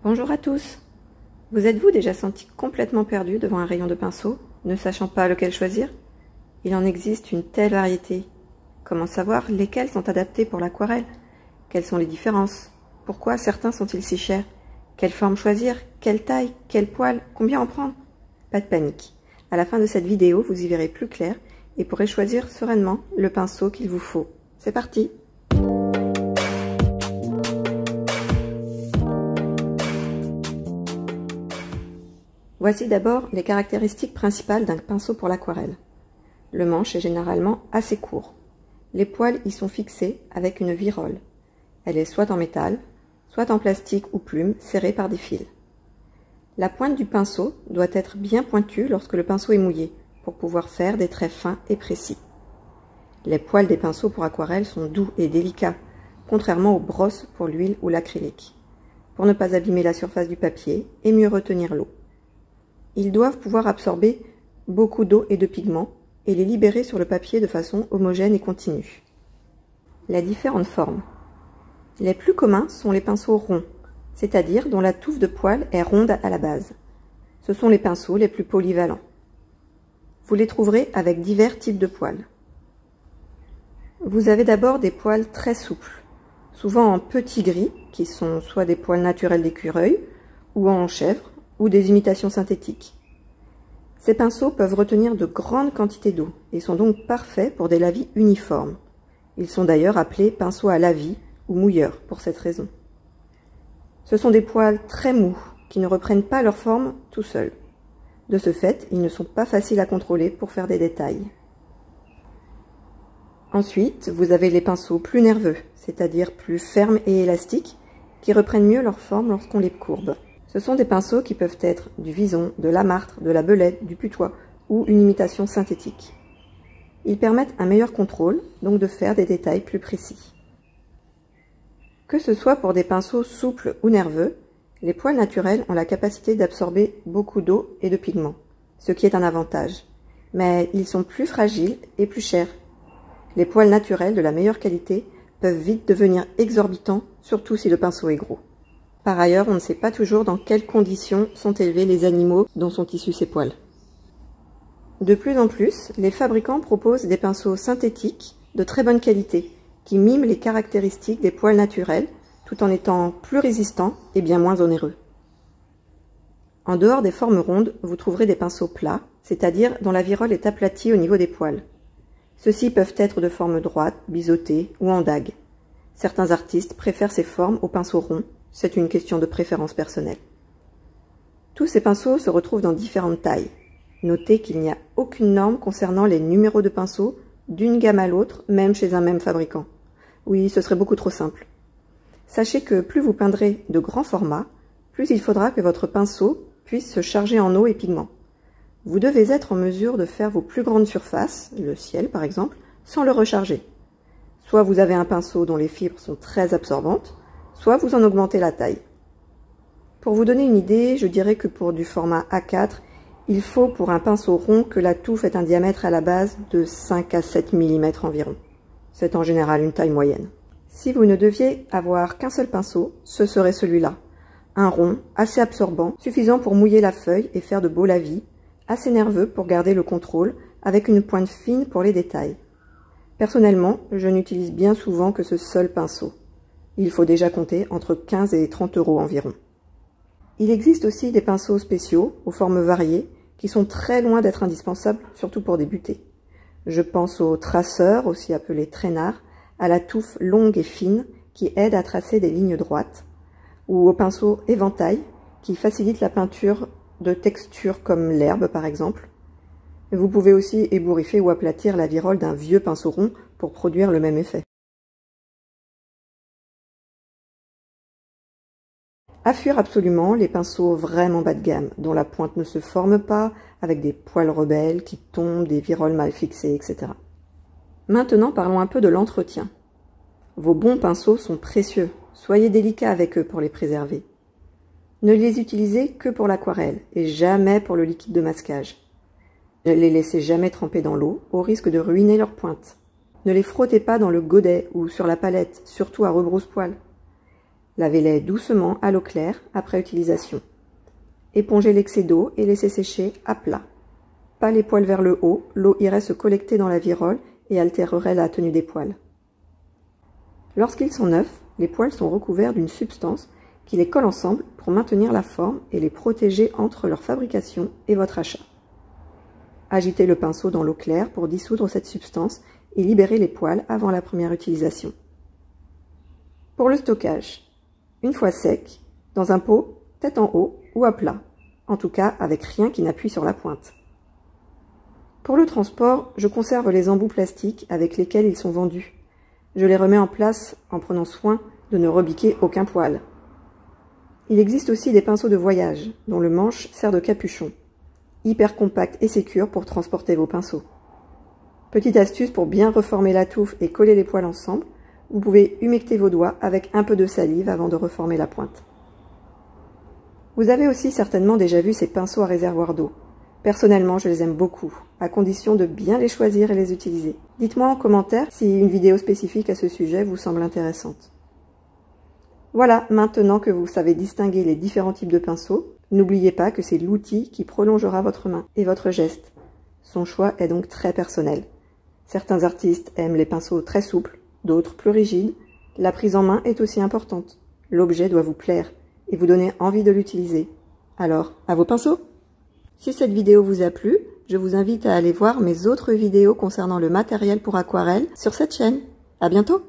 Bonjour à tous. Vous êtes-vous déjà senti complètement perdu devant un rayon de pinceau, ne sachant pas lequel choisir? Il en existe une telle variété. Comment savoir lesquels sont adaptés pour l'aquarelle? Quelles sont les différences? Pourquoi certains sont-ils si chers? Quelle forme choisir? Quelle taille? Quel poil? Combien en prendre? Pas de panique. À la fin de cette vidéo, vous y verrez plus clair et pourrez choisir sereinement le pinceau qu'il vous faut. C'est parti! Voici d'abord les caractéristiques principales d'un pinceau pour l'aquarelle. Le manche est généralement assez court. Les poils y sont fixés avec une virole. Elle est soit en métal, soit en plastique ou plume serrée par des fils. La pointe du pinceau doit être bien pointue lorsque le pinceau est mouillé pour pouvoir faire des traits fins et précis. Les poils des pinceaux pour aquarelle sont doux et délicats, contrairement aux brosses pour l'huile ou l'acrylique, pour ne pas abîmer la surface du papier et mieux retenir l'eau. Ils doivent pouvoir absorber beaucoup d'eau et de pigments et les libérer sur le papier de façon homogène et continue. Les différentes formes. Les plus communs sont les pinceaux ronds, c'est-à-dire dont la touffe de poils est ronde à la base. Ce sont les pinceaux les plus polyvalents. Vous les trouverez avec divers types de poils. Vous avez d'abord des poils très souples, souvent en petits gris, qui sont soit des poils naturels d'écureuil, ou en chèvre, ou des imitations synthétiques. Ces pinceaux peuvent retenir de grandes quantités d'eau et sont donc parfaits pour des lavis uniformes. Ils sont d'ailleurs appelés pinceaux à lavis ou mouilleurs pour cette raison. Ce sont des poils très mous qui ne reprennent pas leur forme tout seuls. De ce fait, ils ne sont pas faciles à contrôler pour faire des détails. Ensuite, vous avez les pinceaux plus nerveux, c'est-à-dire plus fermes et élastiques, qui reprennent mieux leur forme lorsqu'on les courbe. Ce sont des pinceaux qui peuvent être du vison, de la martre, de la belette, du putois ou une imitation synthétique. Ils permettent un meilleur contrôle, donc de faire des détails plus précis. Que ce soit pour des pinceaux souples ou nerveux, les poils naturels ont la capacité d'absorber beaucoup d'eau et de pigments, ce qui est un avantage. Mais ils sont plus fragiles et plus chers. Les poils naturels de la meilleure qualité peuvent vite devenir exorbitants, surtout si le pinceau est gros. Par ailleurs, on ne sait pas toujours dans quelles conditions sont élevés les animaux dont sont issus ces poils. De plus en plus, les fabricants proposent des pinceaux synthétiques de très bonne qualité, qui miment les caractéristiques des poils naturels, tout en étant plus résistants et bien moins onéreux. En dehors des formes rondes, vous trouverez des pinceaux plats, c'est-à-dire dont la virole est aplatie au niveau des poils. Ceux-ci peuvent être de forme droite, biseautée ou en dague. Certains artistes préfèrent ces formes aux pinceaux ronds. C'est une question de préférence personnelle. Tous ces pinceaux se retrouvent dans différentes tailles. Notez qu'il n'y a aucune norme concernant les numéros de pinceaux d'une gamme à l'autre, même chez un même fabricant. Oui, ce serait beaucoup trop simple. Sachez que plus vous peindrez de grands formats, plus il faudra que votre pinceau puisse se charger en eau et pigments. Vous devez être en mesure de faire vos plus grandes surfaces, le ciel par exemple, sans le recharger. Soit vous avez un pinceau dont les fibres sont très absorbantes, soit vous en augmentez la taille. Pour vous donner une idée, je dirais que pour du format A4, il faut pour un pinceau rond que la touffe ait un diamètre à la base de 5 à 7 mm environ. C'est en général une taille moyenne. Si vous ne deviez avoir qu'un seul pinceau, ce serait celui-là. Un rond, assez absorbant, suffisant pour mouiller la feuille et faire de beaux lavis, assez nerveux pour garder le contrôle, avec une pointe fine pour les détails. Personnellement, je n'utilise bien souvent que ce seul pinceau. Il faut déjà compter entre 15 et 30 € environ. Il existe aussi des pinceaux spéciaux, aux formes variées, qui sont très loin d'être indispensables, surtout pour débuter. Je pense aux traceurs, aussi appelés traînards, à la touffe longue et fine, qui aide à tracer des lignes droites, ou aux pinceaux éventail, qui facilitent la peinture de textures comme l'herbe par exemple. Vous pouvez aussi ébouriffer ou aplatir la virole d'un vieux pinceau rond pour produire le même effet. À fuir absolument les pinceaux vraiment bas de gamme, dont la pointe ne se forme pas, avec des poils rebelles qui tombent, des viroles mal fixées, etc. Maintenant, parlons un peu de l'entretien. Vos bons pinceaux sont précieux, soyez délicats avec eux pour les préserver. Ne les utilisez que pour l'aquarelle et jamais pour le liquide de masquage. Ne les laissez jamais tremper dans l'eau, au risque de ruiner leur pointe. Ne les frottez pas dans le godet ou sur la palette, surtout à rebrousse-poil. Lavez-les doucement à l'eau claire après utilisation. Épongez l'excès d'eau et laissez sécher à plat. Pas les poils vers le haut, l'eau irait se collecter dans la virole et altérerait la tenue des poils. Lorsqu'ils sont neufs, les poils sont recouverts d'une substance qui les colle ensemble pour maintenir la forme et les protéger entre leur fabrication et votre achat. Agitez le pinceau dans l'eau claire pour dissoudre cette substance et libérer les poils avant la première utilisation. Pour le stockage, une fois sec, dans un pot, tête en haut ou à plat, en tout cas avec rien qui n'appuie sur la pointe. Pour le transport, je conserve les embouts plastiques avec lesquels ils sont vendus. Je les remets en place en prenant soin de ne rebiquer aucun poil. Il existe aussi des pinceaux de voyage, dont le manche sert de capuchon. Hyper compact et sécure pour transporter vos pinceaux. Petite astuce pour bien reformer la touffe et coller les poils ensemble, vous pouvez humecter vos doigts avec un peu de salive avant de reformer la pointe. Vous avez aussi certainement déjà vu ces pinceaux à réservoir d'eau. Personnellement, je les aime beaucoup, à condition de bien les choisir et les utiliser. Dites-moi en commentaire si une vidéo spécifique à ce sujet vous semble intéressante. Voilà, maintenant que vous savez distinguer les différents types de pinceaux, n'oubliez pas que c'est l'outil qui prolongera votre main et votre geste. Son choix est donc très personnel. Certains artistes aiment les pinceaux très souples, d'autres plus rigides. La prise en main est aussi importante. L'objet doit vous plaire et vous donner envie de l'utiliser. Alors, à vos pinceaux! Si cette vidéo vous a plu, je vous invite à aller voir mes autres vidéos concernant le matériel pour aquarelle sur cette chaîne. À bientôt!